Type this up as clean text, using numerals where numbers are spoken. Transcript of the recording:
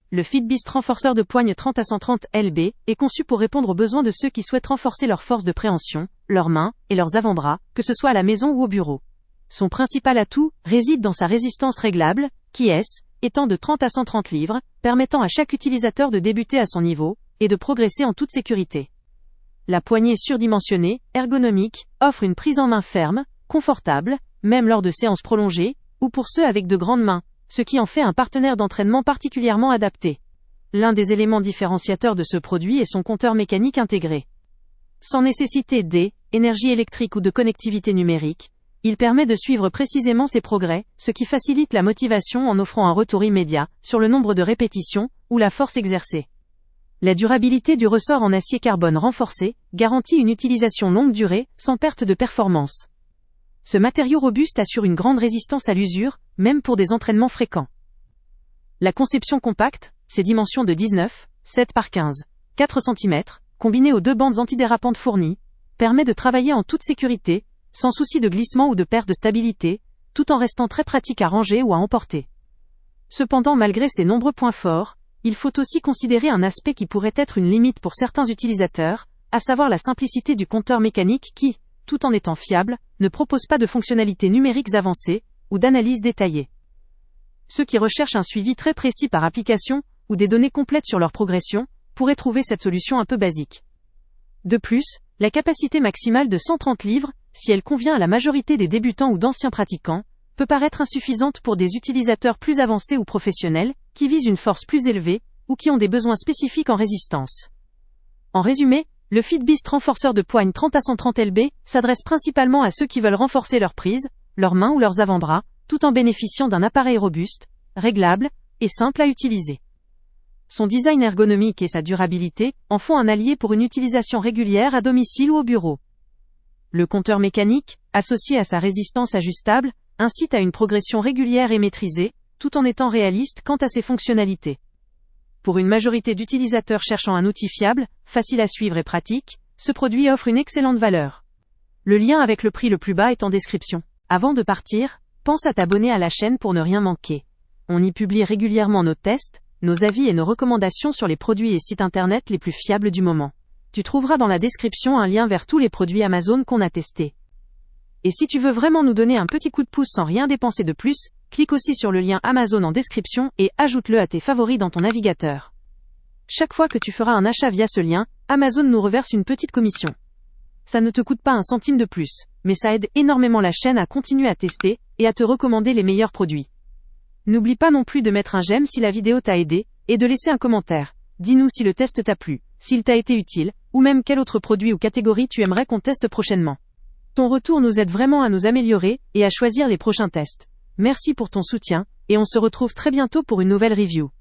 le Fitbeast renforceur de poigne 30 à 130 lb est conçu pour répondre aux besoins de ceux qui souhaitent renforcer leur force de préhension, leurs mains et leurs avant-bras, que ce soit à la maison ou au bureau. Son principal atout réside dans sa résistance réglable, qui étant de 30 à 130 livres, permettant à chaque utilisateur de débuter à son niveau et de progresser en toute sécurité. La poignée surdimensionnée, ergonomique, offre une prise en main ferme, confortable, même lors de séances prolongées, ou pour ceux avec de grandes mains, ce qui en fait un partenaire d'entraînement particulièrement adapté. L'un des éléments différenciateurs de ce produit est son compteur mécanique intégré. Sans nécessiter d'énergie électrique ou de connectivité numérique, il permet de suivre précisément ses progrès, ce qui facilite la motivation en offrant un retour immédiat sur le nombre de répétitions ou la force exercée. La durabilité du ressort en acier carbone renforcé garantit une utilisation longue durée, sans perte de performance. Ce matériau robuste assure une grande résistance à l'usure, même pour des entraînements fréquents. La conception compacte, ses dimensions de 19,7 par 15,4 cm, combinées aux 2 bandes antidérapantes fournies, permet de travailler en toute sécurité, sans souci de glissement ou de perte de stabilité, tout en restant très pratique à ranger ou à emporter. Cependant, malgré ces nombreux points forts, il faut aussi considérer un aspect qui pourrait être une limite pour certains utilisateurs, à savoir la simplicité du compteur mécanique qui, tout en étant fiable, ne propose pas de fonctionnalités numériques avancées ou d'analyse détaillée. Ceux qui recherchent un suivi très précis par application ou des données complètes sur leur progression pourraient trouver cette solution un peu basique. De plus, la capacité maximale de 130 livres, si elle convient à la majorité des débutants ou d'anciens pratiquants, peut paraître insuffisante pour des utilisateurs plus avancés ou professionnels, qui visent une force plus élevée ou qui ont des besoins spécifiques en résistance. En résumé, le Fitbeast renforceur de poigne 30 à 130 lb s'adresse principalement à ceux qui veulent renforcer leur prise, leurs mains ou leurs avant-bras, tout en bénéficiant d'un appareil robuste, réglable et simple à utiliser. Son design ergonomique et sa durabilité en font un allié pour une utilisation régulière à domicile ou au bureau. Le compteur mécanique, associé à sa résistance ajustable, incite à une progression régulière et maîtrisée, tout en étant réaliste quant à ses fonctionnalités. Pour une majorité d'utilisateurs cherchant un outil fiable, facile à suivre et pratique, ce produit offre une excellente valeur. Le lien avec le prix le plus bas est en description. Avant de partir, pense à t'abonner à la chaîne pour ne rien manquer. On y publie régulièrement nos tests, nos avis et nos recommandations sur les produits et sites internet les plus fiables du moment. Tu trouveras dans la description un lien vers tous les produits Amazon qu'on a testés. Et si tu veux vraiment nous donner un petit coup de pouce sans rien dépenser de plus, clique aussi sur le lien Amazon en description et ajoute-le à tes favoris dans ton navigateur. Chaque fois que tu feras un achat via ce lien, Amazon nous reverse une petite commission. Ça ne te coûte pas un centime de plus, mais ça aide énormément la chaîne à continuer à tester et à te recommander les meilleurs produits. N'oublie pas non plus de mettre un j'aime si la vidéo t'a aidé et de laisser un commentaire. Dis-nous si le test t'a plu, s'il t'a été utile, ou même quel autre produit ou catégorie tu aimerais qu'on teste prochainement. Ton retour nous aide vraiment à nous améliorer et à choisir les prochains tests. Merci pour ton soutien, et on se retrouve très bientôt pour une nouvelle review.